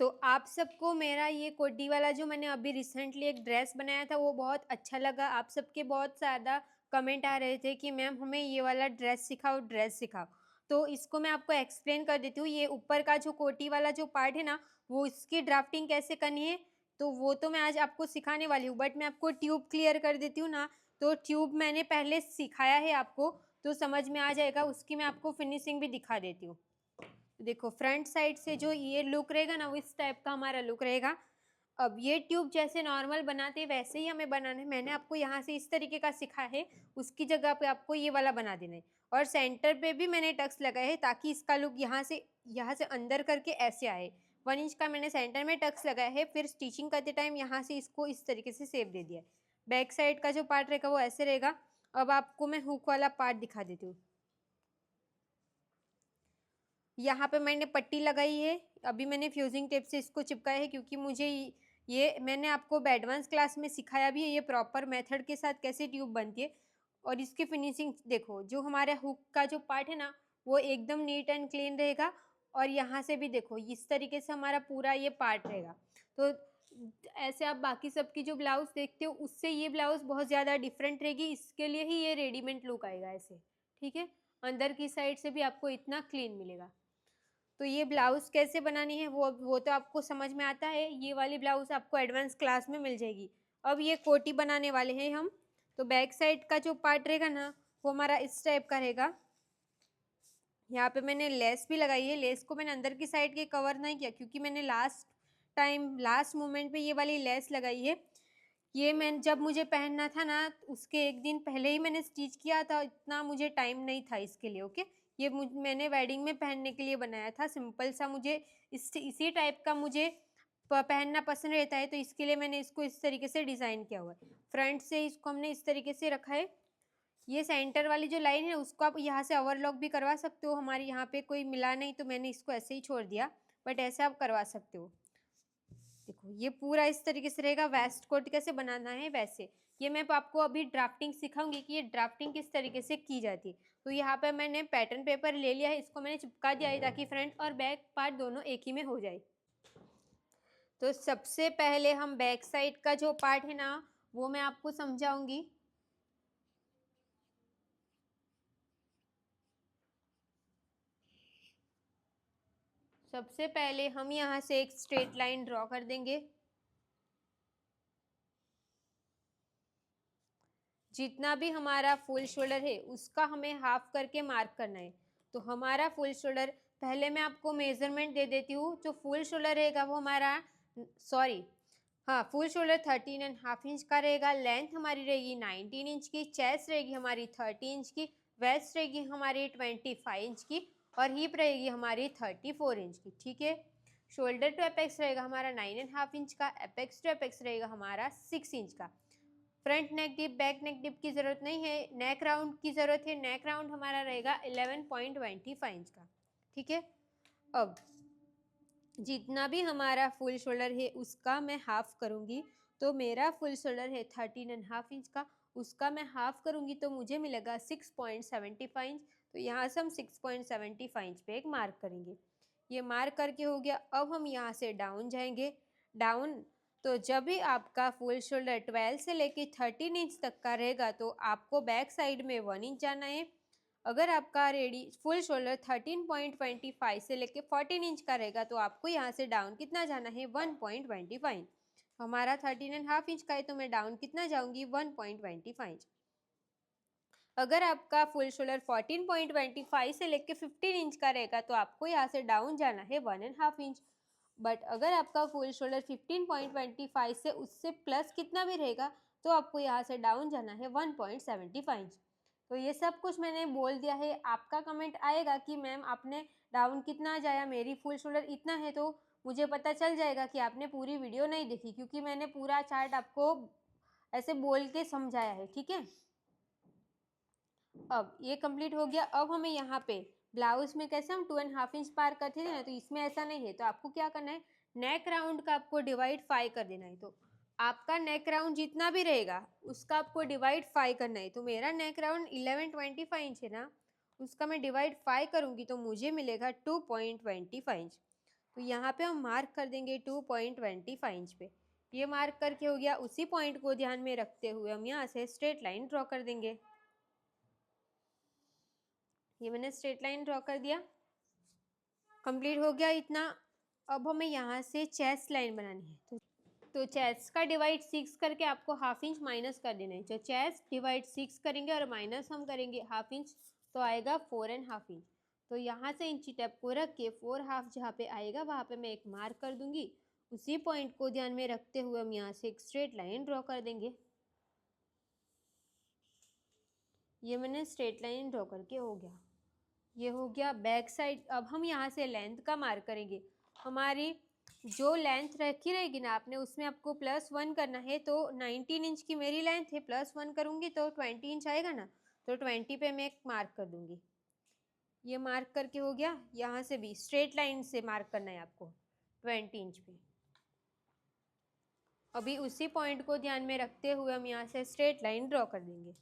तो आप सबको मेरा ये कोटी वाला जो मैंने अभी रिसेंटली एक ड्रेस बनाया था वो बहुत अच्छा लगा। आप सबके बहुत ज़्यादा कमेंट आ रहे थे कि मैम हमें ये वाला ड्रेस सिखाओ। तो इसको मैं आपको एक्सप्लेन कर देती हूँ। ये ऊपर का जो कोटी वाला जो पार्ट है ना, वो इसकी ड्राफ्टिंग कैसे करनी है तो वो तो मैं आज आपको सिखाने वाली हूँ, बट मैं आपको ट्यूब क्लियर कर देती हूँ ना। तो ट्यूब मैंने पहले सिखाया है आपको, तो समझ में आ जाएगा। उसकी मैं आपको फिनिशिंग भी दिखा देती हूँ। देखो फ्रंट साइड से जो ये लुक रहेगा ना, वो इस टाइप का हमारा लुक रहेगा। अब ये ट्यूब जैसे नॉर्मल बनाते हैं वैसे ही हमें बनाना है। मैंने आपको यहाँ से इस तरीके का सिखाया है, उसकी जगह पे आपको ये वाला बना देना है। और सेंटर पे भी मैंने टक्स लगाए हैं ताकि इसका लुक यहाँ से अंदर करके ऐसे आए। 1 इंच का मैंने सेंटर में टक्स लगाया है, फिर स्टिचिंग करते टाइम यहाँ से इसको इस तरीके से शेप दे दिया है। बैक साइड का जो पार्ट रहेगा वो ऐसे रहेगा। अब आपको मैं हुक वाला पार्ट दिखा देती हूँ। यहाँ पे मैंने पट्टी लगाई है, अभी मैंने फ्यूजिंग टेप से इसको चिपकाया है क्योंकि मुझे ये मैंने आपको एडवांस क्लास में सिखाया भी है ये प्रॉपर मेथड के साथ कैसे ट्यूब बनती है। और इसकी फिनिशिंग देखो, जो हमारे हुक का जो पार्ट है ना वो एकदम नीट एंड क्लीन रहेगा। और यहाँ से भी देखो इस तरीके से हमारा पूरा ये पार्ट रहेगा। तो ऐसे आप बाकी सबकी जो ब्लाउज देखते हो उससे ये ब्लाउज बहुत ज़्यादा डिफरेंट रहेगी, इसके लिए ही ये रेडीमेड लुक आएगा ऐसे। ठीक है, अंदर की साइड से भी आपको इतना क्लीन मिलेगा। तो ये ब्लाउज़ कैसे बनानी है वो तो आपको समझ में आता है। ये वाली ब्लाउज़ आपको एडवांस क्लास में मिल जाएगी। अब ये कोटी बनाने वाले हैं हम। तो बैक साइड का जो पार्ट रहेगा ना वो हमारा इस टाइप का रहेगा। यहाँ पे मैंने लेस भी लगाई है। लेस को मैंने अंदर की साइड के कवर नहीं किया क्योंकि मैंने लास्ट मोमेंट पे ये वाली लेस लगाई है। ये मैं जब मुझे पहनना था ना उसके एक दिन पहले ही मैंने स्टिच किया था, इतना मुझे टाइम नहीं था इसके लिए। ओके, ये मैंने वेडिंग में पहनने के लिए बनाया था। सिंपल सा मुझे इसी टाइप का मुझे पहनना पसंद रहता है, तो इसके लिए मैंने इसको इस तरीके से डिज़ाइन किया हुआ है। फ्रंट से इसको हमने इस तरीके से रखा है। ये सेंटर वाली जो लाइन है उसको आप यहाँ से ओवरलॉक भी करवा सकते हो। हमारे यहाँ पे कोई मिला नहीं तो मैंने इसको ऐसे ही छोड़ दिया, बट ऐसे आप करवा सकते हो। देखो ये पूरा इस तरीके से रहेगा। वेस्ट कोट कैसे बनाना है वैसे ये मैं आपको अभी ड्राफ्टिंग सिखाऊंगी कि ये ड्राफ्टिंग किस तरीके से की जाती है। तो यहाँ पे मैंने पैटर्न पेपर ले लिया है, इसको मैंने चिपका दिया है ताकि फ्रंट और बैक पार्ट दोनों एक ही में हो जाए। तो सबसे पहले हम बैक साइड का जो पार्ट है ना वो मैं आपको समझाऊंगी। सबसे पहले हम यहाँ से एक स्ट्रेट लाइन ड्रॉ कर देंगे। जितना भी हमारा फुल शोल्डर है उसका हमें हाफ करके मार्क करना है। तो हमारा फुल शोल्डर पहले मैं आपको मेजरमेंट दे देती हूँ। जो फुल शोल्डर रहेगा वो हमारा फुल शोल्डर 13.5 इंच का रहेगा। लेंथ हमारी रहेगी 19 इंच की। चेस्ट रहेगी हमारी 30 इंच की। वेस्ट रहेगी हमारी 25 इंच की। और हिप रहेगी हमारी 34 इंच की। ठीक है, शोल्डर टू एपेक्स रहेगा हमारा 9.5 इंच का। एपेक्स टू एपेक्स रहेगा हमारा 6 इंच का। Front neck deep back neck deep की ज़रूरत नहीं है, नेक राउंड की ज़रूरत है। नेक राउंड हमारा रहेगा 11.25 इंच का। ठीक है, अब जितना भी हमारा फुल शोल्डर है उसका मैं हाफ करूँगी। तो मेरा फुल शोल्डर है 13.5 इंच का, उसका मैं हाफ करूँगी तो मुझे मिलेगा 6.75 इंच। तो यहाँ से हम 6.75 इंच पे एक मार्क करेंगे। ये मार्क करके हो गया। अब हम यहाँ से डाउन जाएंगे। डाउन तो जब भी आपका फुल शोल्डर 12 से लेके 13 इंच तक का रहेगा तो आपको बैक साइड में 1 इंच जाना है। अगर आपका फुल शोल्डर 13.25 से लेके 14 इंच का रहेगा तो आपको यहाँ से डाउन कितना जाना है 1.25। हमारा 13.5 इंच का है तो मैं डाउन कितना जाऊंगी 1.25। अगर आपका फुल शोल्डर 14.25 से लेके 15 इंच का रहेगा तो आपको यहाँ से डाउन जाना है 1.5 इंच। बट अगर आपका फुल शोल्डर 15.25 से उससे प्लस कितना भी रहेगा तो आपको यहाँ से डाउन जाना है 1.75 इंच। तो ये सब कुछ मैंने बोल दिया है। आपका कमेंट आएगा कि मैम आपने डाउन कितना जाया, मेरी फुल शोल्डर इतना है, तो मुझे पता चल जाएगा कि आपने पूरी वीडियो नहीं देखी क्योंकि मैंने पूरा चार्ट आपको ऐसे बोल के समझाया है। ठीक है, अब ये कंप्लीट हो गया। अब हमें यहाँ पे ब्लाउज में कैसे हम 2.5 इंच पार करते थे ना, तो इसमें ऐसा नहीं है। तो आपको क्या करना है, नेक राउंड का आपको डिवाइड 5 कर देना है। तो आपका नेक राउंड जितना भी रहेगा उसका आपको डिवाइड 5 करना है। तो मेरा नेक राउंड 11.25 इंच है ना, उसका मैं डिवाइड 5 करूँगी तो मुझे मिलेगा 2.25 इंच। तो यहाँ पे हम मार्क कर देंगे 2.25 इंच पे। ये मार्क करके हो गया। उसी पॉइंट को ध्यान में रखते हुए हम यहाँ से स्ट्रेट लाइन ड्रॉ कर देंगे। ये मैंने स्ट्रेट लाइन ड्रॉ कर दिया, कंप्लीट हो गया इतना। अब हमें यहाँ से चेस्ट लाइन बनानी है। तो चेस्ट का डिवाइड 6 करके आपको हाफ इंच माइनस कर देना है। जो चेस्ट डिवाइड 6 करेंगे और माइनस हम करेंगे हाफ इंच, तो आएगा 4.5 इंच। तो यहाँ से इंची टेप को रख के 4.5 जहाँ पे आएगा वहाँ पे मैं एक मार्क कर दूंगी। उसी पॉइंट को ध्यान में रखते हुए हम यहाँ से एक स्ट्रेट लाइन ड्रॉ कर देंगे। ये मैंने स्ट्रेट लाइन ड्रॉ करके हो गया। ये हो गया बैक साइड। अब हम यहाँ से लेंथ का मार्क करेंगे। हमारी जो लेंथ रखी रहेगी ना आपने, उसमें आपको +1 करना है। तो 19 इंच की मेरी लेंथ है, +1 करूँगी तो 20 इंच आएगा ना, तो 20 पे मैं एक मार्क कर दूँगी। ये मार्क करके हो गया। यहाँ से भी स्ट्रेट लाइन से मार्क करना है आपको 20 इंच पे। अभी उसी पॉइंट को ध्यान में रखते हुए हम यहाँ से स्ट्रेट लाइन ड्रॉ कर देंगे।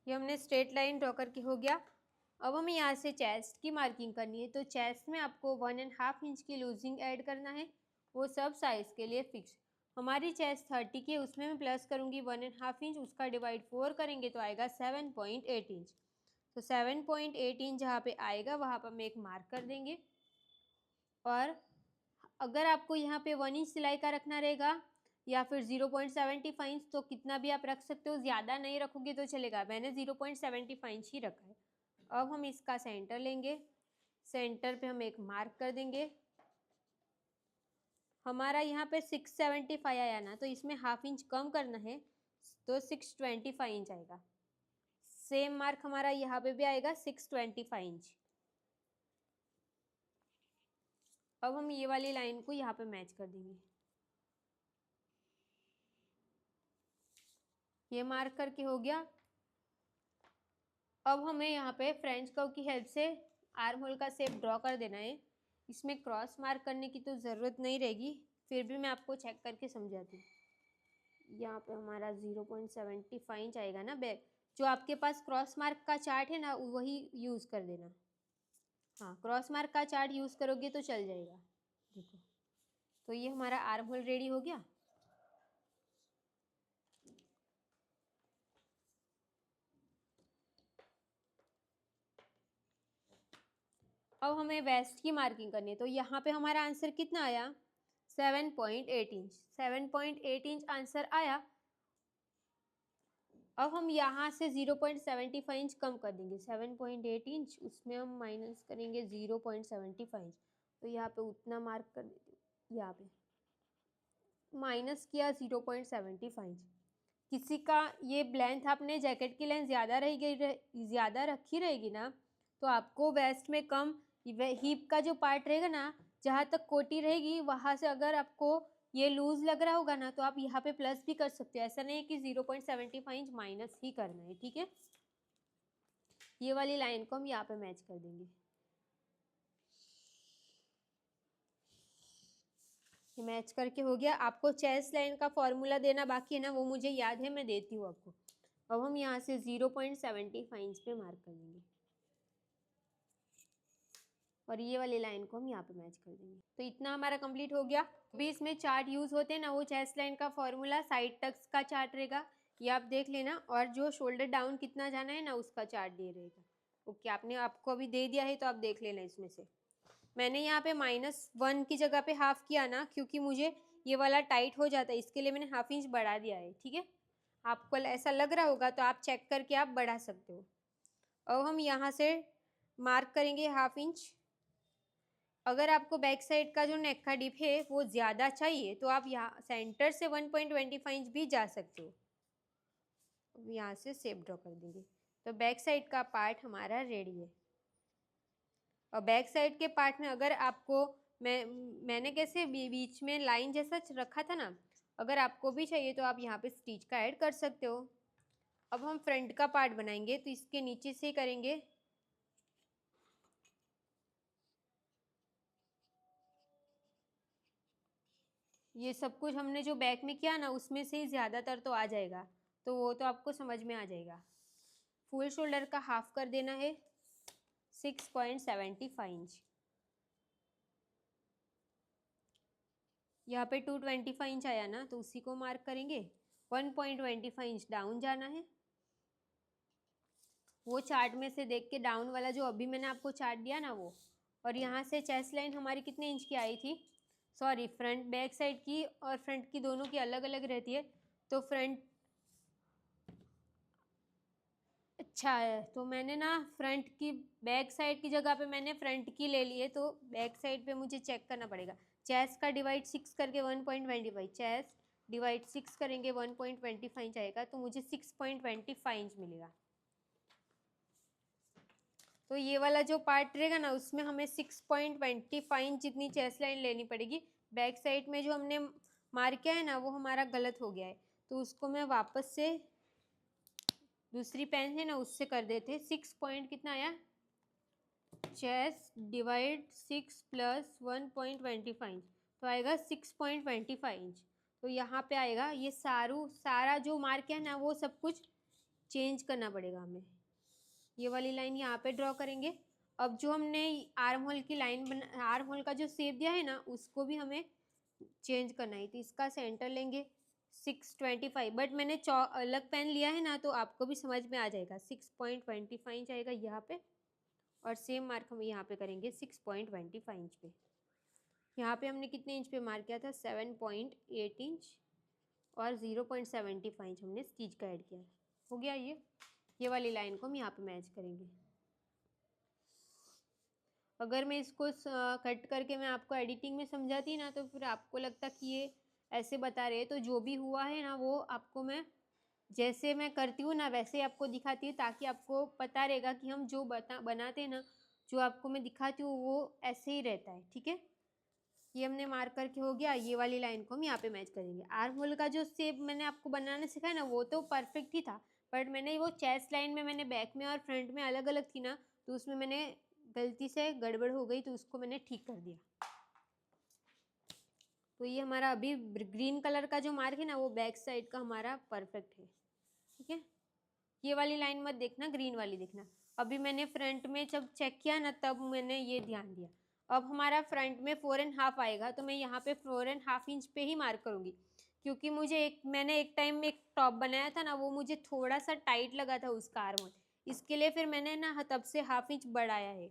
ये हमने स्ट्रेट लाइन ड्रॉ करके हो गया। अब हमें यहाँ से चेस्ट की मार्किंग करनी है। तो चेस्ट में आपको 1.5 इंच की लूजिंग ऐड करना है, वो सब साइज़ के लिए फिक्स। हमारी चेस्ट 30 की है, उसमें मैं प्लस करूँगी 1.5 इंच, उसका डिवाइड 4 करेंगे तो आएगा 7.8 इंच। तो 7.8 इंच जहाँ पे आएगा वहाँ पर हम एक मार्क कर देंगे। और अगर आपको यहाँ पे 1 इंच सिलाई का रखना रहेगा या फिर 0.75 इंच, तो कितना भी आप रख सकते हो, ज़्यादा नहीं रखोगे तो चलेगा। मैंने 0.75 इंच ही रखा है। अब हम इसका सेंटर लेंगे, सेंटर पे हम एक मार्क कर देंगे। हमारा यहाँ पे 675 आया ना, तो इसमें हाफ इंच कम करना है, तो 625 इंच आएगा। सेम मार्क हमारा यहाँ पे भी आएगा 625 इंच। अब हम ये वाली लाइन को यहाँ पे मैच कर देंगे। ये मार्क करके हो गया। अब हमें यहाँ पे फ्रेंच कर्व की हेल्प से आर्म होल का शेप ड्रॉ कर देना है। इसमें क्रॉस मार्क करने की तो ज़रूरत नहीं रहेगी, फिर भी मैं आपको चेक करके समझाती हूँ। यहाँ पे हमारा 0.75 इंच आएगा ना बैक। जो आपके पास क्रॉस मार्क का चार्ट है ना, वही यूज़ कर देना। हाँ, क्रॉस मार्क का चार्ट यूज़ करोगे तो चल जाएगा। देखो, तो ये हमारा आर्म होल रेडी हो गया। अब हमें वेस्ट की मार्किंग करनी है। तो यहाँ पे हमारा आंसर कितना आया, 7.8 इंच। 7.8 इंच आंसर आया। अब हम यहाँ से 0.75 इंच कम कर देंगे। 7.8 इंच, उसमें हम माइनस करेंगे 0.75 इंच। तो यहाँ पे उतना मार्क कर देते हैं। यहाँ पे माइनस किया 0.75 इंच। किसी का ये लेंथ, आपने जैकेट की लेंथ ज़्यादा रखी रहेगी ना, तो आपको वेस्ट में कम, हिप का जो पार्ट रहेगा ना, जहाँ तक कोटी रहेगी वहाँ से अगर आपको ये लूज लग रहा होगा ना, तो आप यहाँ पे प्लस भी कर सकते हो। ऐसा नहीं है कि 0.75 इंच माइनस ही करना है, ठीक है। ये वाली लाइन को हम यहाँ पे मैच कर देंगे। ये मैच करके हो गया। आपको चेस्ट लाइन का फॉर्मूला देना बाकी है ना, वो मुझे याद है, मैं देती हूँ आपको। अब हम यहाँ से 0.75 इंच पे मार्क कर देंगे और ये वाली लाइन को हम यहाँ पे मैच कर देंगे। तो इतना हमारा कंप्लीट हो गया। अभी इसमें चार्ट यूज़ होते हैं ना, वो चेस्ट लाइन का फॉर्मूला साइड तक का चार्ट रहेगा, ये आप देख लेना। और जो शोल्डर डाउन कितना जाना है ना, उसका चार्ट दे रहेगा। ओके, आपने आपको अभी दे दिया है तो आप देख लेना इसमें से। मैंने यहाँ पे -1 की जगह पे हाफ किया ना, क्योंकि मुझे ये वाला टाइट हो जाता है, इसके लिए मैंने हाफ इंच बढ़ा दिया है, ठीक है। आपको ऐसा लग रहा होगा तो आप चेक करके आप बढ़ा सकते हो। अब हम यहाँ से मार्क करेंगे हाफ इंच। अगर आपको बैक साइड का जो नेक का डिप है वो ज़्यादा चाहिए, तो आप यहाँ सेंटर से 1.25 इंच भी जा सकते हो। अब यहाँ से शेप ड्रॉ कर देंगे। तो बैक साइड का पार्ट हमारा रेडी है। और बैक साइड के पार्ट में अगर आपको, मैंने कैसे बीच में लाइन जैसा रखा था ना, अगर आपको भी चाहिए तो आप यहाँ पे स्टिच का ऐड कर सकते हो। अब हम फ्रंट का पार्ट बनाएंगे, तो इसके नीचे से करेंगे। ये सब कुछ हमने जो बैक में किया ना उसमें से ही ज़्यादातर तो आ जाएगा, तो वो तो आपको समझ में आ जाएगा। फुल शोल्डर का हाफ कर देना है 6.75 इंच। यहाँ पे 225 इंच आया ना, तो उसी को मार्क करेंगे। 1.25 इंच डाउन जाना है। वो चार्ट में से देख के डाउन वाला जो अभी मैंने आपको चार्ट दिया ना वो, और यहाँ से चेस्ट लाइन हमारी कितने इंच की आई थी, सॉरी फ्रंट बैक साइड की और फ्रंट की दोनों की अलग अलग रहती है, तो फ्रंट अच्छा है, तो मैंने ना फ्रंट की बैक साइड की जगह पे मैंने फ्रंट की ले ली है, तो बैक साइड पे मुझे चेक करना पड़ेगा। चेस्ट का डिवाइड 6 करके 1.25, चेस्ट डिवाइड 6 करेंगे 1.25 इंच आएगा, तो मुझे 6.25 इंच मिलेगा। तो ये वाला जो पार्ट रहेगा ना उसमें हमें 6.25 इंच जितनी चेस्ट लाइन लेनी पड़ेगी। बैक साइड में जो हमने मार्क किया है ना वो हमारा गलत हो गया है, तो उसको मैं वापस से दूसरी पेन है ना उससे कर देते। 6 पॉइंट कितना आया, चेस्ट डिवाइड 6 प्लस 1.25 इंच, तो आएगा 6.25 इंच। तो यहाँ पे आएगा ये सारा जो मार्क है ना वो सब कुछ चेंज करना पड़ेगा हमें। ये वाली लाइन यहाँ पे ड्रॉ करेंगे। अब जो हमने आर्म होल की लाइन आर्म होल का जो शेप दिया है ना उसको भी हमें चेंज करना है, तो इसका सेंटर लेंगे 6.25, बट मैंने अलग पेन लिया है ना तो आपको भी समझ में आ जाएगा। 6.25 इंच आएगा यहाँ पे, और सेम मार्क हम यहाँ पे करेंगे 6.25 इंच पे। यहाँ पे हमने कितने इंच पे मार्क किया था, 7.8 इंच, और 0.75 इंच हमने स्टिच का ऐड किया। हो गया ये वाली लाइन को हम यहाँ पे मैच करेंगे। अगर मैं इसको कट करके मैं आपको एडिटिंग में समझाती ना तो फिर आपको लगता कि ये ऐसे बता रहे हैं, तो जो भी हुआ है ना वो आपको मैं जैसे मैं करती हूँ ना वैसे ही आपको दिखाती हूँ, ताकि आपको पता रहेगा कि हम जो बनाते हैं ना, जो आपको मैं दिखाती हूँ वो ऐसे ही रहता है। ठीक है, ये हमने मार्क करके हो गया। ये वाली लाइन को हम यहाँ पे मैच करेंगे। आर्म होल का जो शेप मैंने आपको बनाना सिखाया ना वो तो परफेक्ट ही था, बट मैंने वो चेस्ट लाइन में मैंने बैक में और फ्रंट में अलग अलग थी ना, तो उसमें मैंने गलती से गड़बड़ हो गई, तो उसको मैंने ठीक कर दिया। तो ये हमारा अभी ग्रीन कलर का जो मार्क है ना वो बैक साइड का हमारा परफेक्ट है। ठीक है, ये वाली लाइन मत देखना, ग्रीन वाली देखना। अभी मैंने फ्रंट में जब चेक किया ना तब मैंने ये ध्यान दिया। अब हमारा फ्रंट में 4.5 आएगा, तो मैं यहाँ पे 4.5 इंच पे ही मार्क करूँगी, क्योंकि मैंने एक टाइम में एक टॉप बनाया था ना वो मुझे थोड़ा सा टाइट लगा था उसका आर्म होल, इसके लिए फिर मैंने ना तब से 1/2 इंच बढ़ाया है।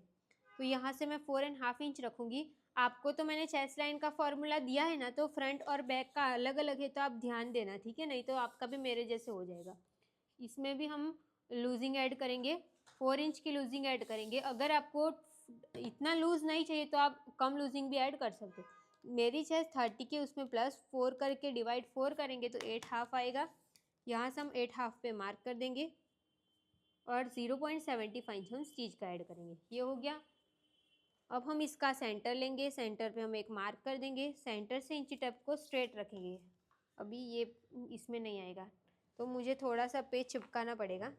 तो यहाँ से मैं 4.5 इंच रखूँगी। आपको तो मैंने चेस्ट लाइन का फॉर्मूला दिया है ना, तो फ्रंट और बैक का अलग अलग है, तो आप ध्यान देना। ठीक है, नहीं तो आपका भी मेरे जैसे हो जाएगा। इसमें भी हम लूजिंग ऐड करेंगे, 4 इंच की लूजिंग ऐड करेंगे। अगर आपको इतना लूज नहीं चाहिए तो आप कम लूजिंग भी ऐड कर सकते हो। मेरी चेस्ट 30 की, उसमें +4 करके डिवाइड 4 करेंगे तो 8.5 आएगा। यहाँ से हम 8.5 पे मार्क कर देंगे, और 0.75 इंच हम स्टिच का ऐड करेंगे। ये हो गया। अब हम इसका सेंटर लेंगे, सेंटर पे हम एक मार्क कर देंगे, सेंटर से इंची टेप को स्ट्रेट रखेंगे। अभी ये इसमें नहीं आएगा, तो मुझे थोड़ा सा पेज चिपकाना पड़ेगा।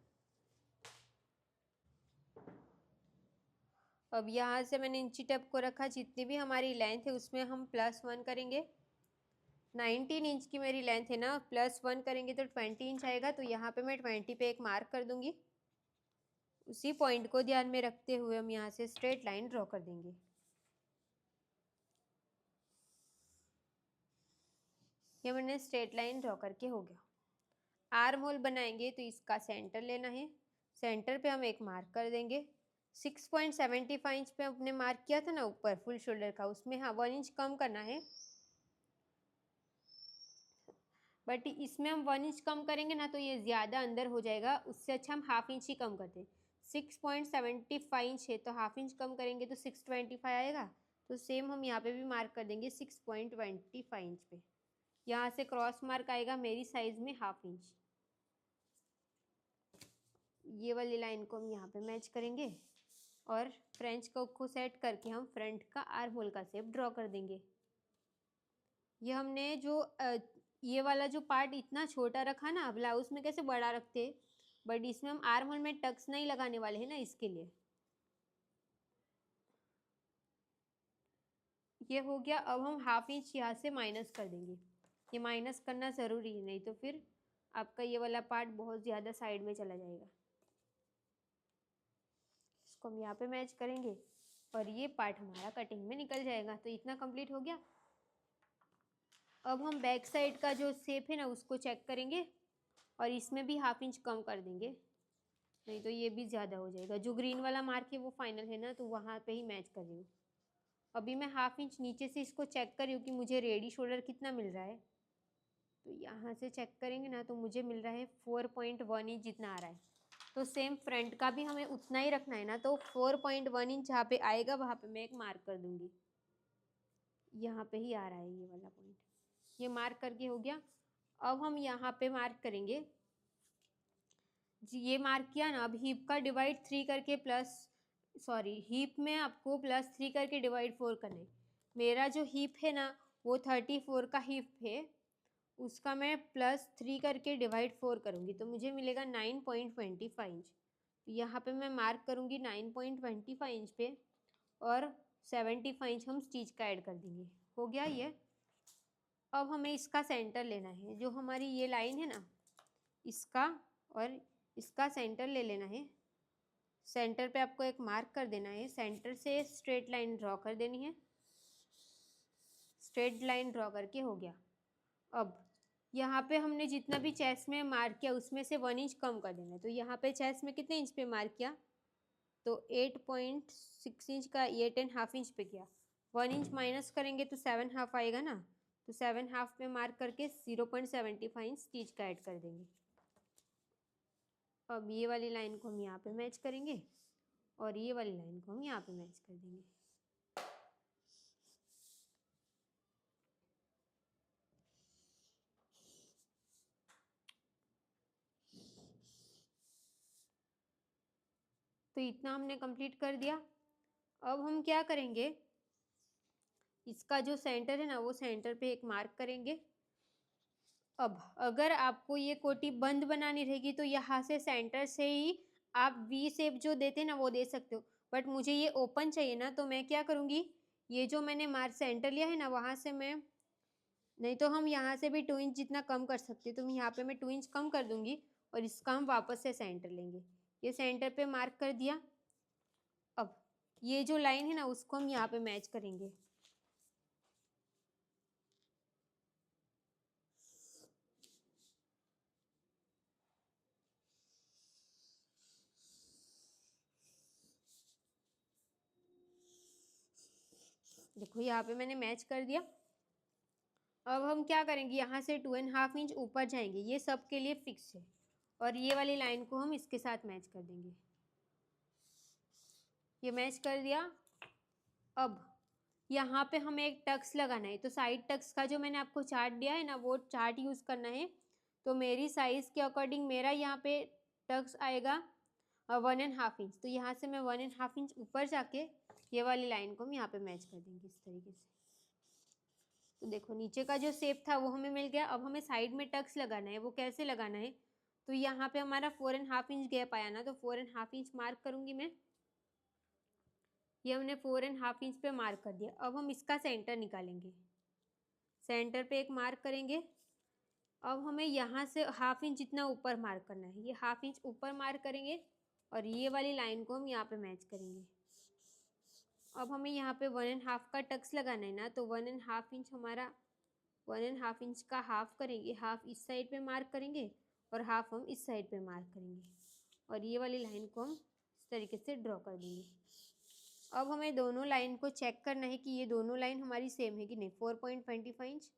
अब यहाँ से मैंने इंची टेप को रखा, जितनी भी हमारी लेंथ है उसमें हम +1 करेंगे। 19 इंच की मेरी लेंथ है ना, +1 करेंगे तो 20 इंच आएगा, तो यहाँ पे मैं 20 पे एक मार्क कर दूंगी। उसी पॉइंट को ध्यान में रखते हुए हम यहाँ से स्ट्रेट लाइन ड्रॉ कर देंगे। ये मैंने स्ट्रेट लाइन ड्रॉ करके हो गया। आर्म होल बनाएंगे तो इसका सेंटर लेना है, सेंटर पे हम एक मार्क कर देंगे। 6.75 इंच पे अपने मार्क किया था ना ऊपर फुल शोल्डर का, उसमें हाँ 1 इंच कम करना है, बट इसमें हम 1 इंच कम करेंगे ना तो ये ज़्यादा अंदर हो जाएगा, उससे अच्छा हम 1/2 इंच ही कम करते हैं। 6.75 इंच है तो 1/2 इंच कम करेंगे तो 6.25 आएगा। तो सेम हम यहाँ पे भी मार्क कर देंगे 6.25 इंच पे। यहाँ से क्रॉस मार्क आएगा मेरी साइज में 1/2 इंच। ये वाली लाइन को हम यहाँ पे मैच करेंगे, और फ्रेंच कर्व को सेट करके हम फ्रंट का आर्म होल का शेप ड्रॉ कर देंगे। ये हमने जो ये वाला जो पार्ट इतना छोटा रखा ना, ब्लाउज में कैसे बड़ा रखते, बट इसमें हम आर्म होल में टक्स नहीं लगाने वाले हैं ना, इसके लिए। ये हो गया। अब हम हाफ इंच यहाँ से माइनस कर देंगे। ये माइनस करना ज़रूरी है, नहीं तो फिर आपका ये वाला पार्ट बहुत ज़्यादा साइड में चला जाएगा। इसको हम यहाँ पे मैच करेंगे और ये पार्ट हमारा कटिंग में निकल जाएगा। तो इतना कंप्लीट हो गया। अब हम बैक साइड का जो शेप है ना उसको चेक करेंगे और इसमें भी हाफ इंच कम कर देंगे, नहीं तो ये भी ज़्यादा हो जाएगा। जो ग्रीन वाला मार्क है वो फाइनल है ना, तो वहाँ पे ही मैच कर रही हूँ। अभी मैं हाफ इंच नीचे से इसको चेक कर रही हूँ कि मुझे रेडी शोल्डर कितना मिल रहा है। तो यहाँ से चेक करेंगे ना तो मुझे मिल रहा है 4.1 इंच जितना आ रहा है। तो सेम फ्रंट का भी हमें उतना ही रखना है ना, तो 4.1 इंच जहाँ पे आएगा वहाँ पे मैं एक मार्क कर दूँगी। यहाँ पे ही आ रहा है ये वाला पॉइंट, ये मार्क करके हो गया। अब हम यहाँ पे मार्क करेंगे जी, ये मार्क किया ना। अब हीप का डिवाइड 3 करके हीप में आपको +3 करके डिवाइड 4 करना है। मेरा जो हीप है ना वो 34 का हीप है, उसका मैं +3 करके डिवाइड 4 करूँगी तो मुझे मिलेगा 9.25 इंच। यहाँ पे मैं मार्क करूँगी 9.25 इंच पे और 75 इंच हम स्टिच का ऐड कर देंगे। हो गया ये। अब हमें इसका सेंटर लेना है, जो हमारी ये लाइन है ना इसका और इसका सेंटर ले लेना है। सेंटर पे आपको एक मार्क कर देना है, सेंटर से स्ट्रेट लाइन ड्रॉ कर देनी है। स्ट्रेट लाइन ड्रॉ करके हो गया। अब यहाँ पे हमने जितना भी चेस्ट में मार्क किया उसमें से 1 इंच कम कर देना है। तो यहाँ पे चेस्ट में कितने इंच पे मार्क किया, तो 8.6 इंच का 8.5 इंच पे किया। 1 इंच माइनस करेंगे तो 7.5 आएगा ना, तो 7.5 पे मार्क करके 0.75 इंच स्टिच का ऐड कर देंगे। अब ये वाली लाइन को हम यहाँ पे मैच करेंगे और ये वाली लाइन को हम यहाँ पे मैच कर देंगे। तो इतना हमने कंप्लीट कर दिया। अब हम क्या करेंगे, इसका जो सेंटर है ना वो सेंटर पे एक मार्क करेंगे। अब अगर आपको ये कोटी बंद बनानी रहेगी तो यहाँ से सेंटर से ही आप वी शेप जो देते हैं ना वो दे सकते हो, बट मुझे ये ओपन चाहिए ना, तो मैं क्या करूँगी, ये जो मैंने मार्क सेंटर लिया है ना वहाँ से मैं, नहीं तो हम यहाँ से भी 2 इंच जितना कम कर सकते हैं, तो मैं यहाँ पे मैं 2 इंच कम कर दूँगी और इसका हम वापस से सेंटर लेंगे। ये सेंटर पे मार्क कर दिया। अब ये जो लाइन है ना उसको हम यहाँ पे मैच करेंगे। देखो यहाँ पे मैंने मैच कर दिया। अब हम क्या करेंगे, यहाँ से 2.5 इंच ऊपर जाएंगे, ये सब के लिए फिक्स है, और ये वाली लाइन को हम इसके साथ मैच कर देंगे। ये मैच कर दिया। अब यहाँ पे हमें एक टक्स लगाना है, तो साइड टक्स का जो मैंने आपको चार्ट दिया है ना वो चार्ट यूज़ करना है। तो मेरी साइज़ के अकॉर्डिंग मेरा यहाँ पे टक्स आएगा 1.5 इंच। तो यहाँ से मैं 1.5 इंच ऊपर जाके ये वाली लाइन को हम यहाँ पे मैच कर देंगे इस तरीके से। तो देखो नीचे का जो शेप था वो हमें मिल गया। अब हमें साइड में टक्स लगाना है, वो कैसे लगाना है, तो यहाँ पे हमारा 4.5 इंच गैप आया ना, तो 4.5 इंच मार्क करूँगी मैं। ये हमने 4.5 इंच पे मार्क कर दिया। अब हम इसका सेंटर निकालेंगे, सेंटर पे एक मार्क करेंगे। अब हमें यहाँ से हाफ इंच जितना ऊपर मार्क करना है, ये हाफ इंच ऊपर मार्क करेंगे और ये वाली लाइन को हम यहाँ पे मैच करेंगे। अब हमें यहाँ पे 1.5 का टक्स लगाना है ना, तो 1.5 इंच हमारा 1.5 इंच का हाफ करेंगे, हाफ इस साइड पे मार्क करेंगे और हाफ हम इस साइड पे मार्क करेंगे, और ये वाली लाइन को हम इस तरीके से ड्रॉ कर देंगे। अब हमें दोनों लाइन को चेक करना है कि ये दोनों लाइन हमारी सेम है कि नहीं। 4.25 इंच,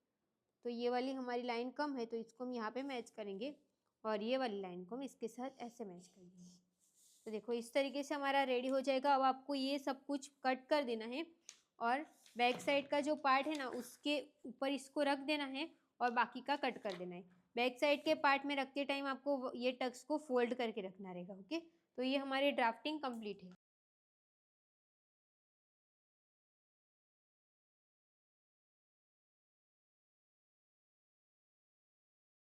तो ये वाली हमारी लाइन कम है तो इसको हम यहाँ पे मैच करेंगे, और ये वाली लाइन को हम इसके साथ ऐसे मैच कर देंगे। तो देखो इस तरीके से हमारा रेडी हो जाएगा। अब आपको ये सब कुछ कट कर देना है और बैक साइड का जो पार्ट है ना उसके ऊपर इसको रख देना है और बाकी का कट कर देना है। बैक साइड के पार्ट में रखते टाइम आपको ये टक्स को फोल्ड करके रखना रहेगा। ओके, तो ये हमारी ड्राफ्टिंग कंप्लीट है।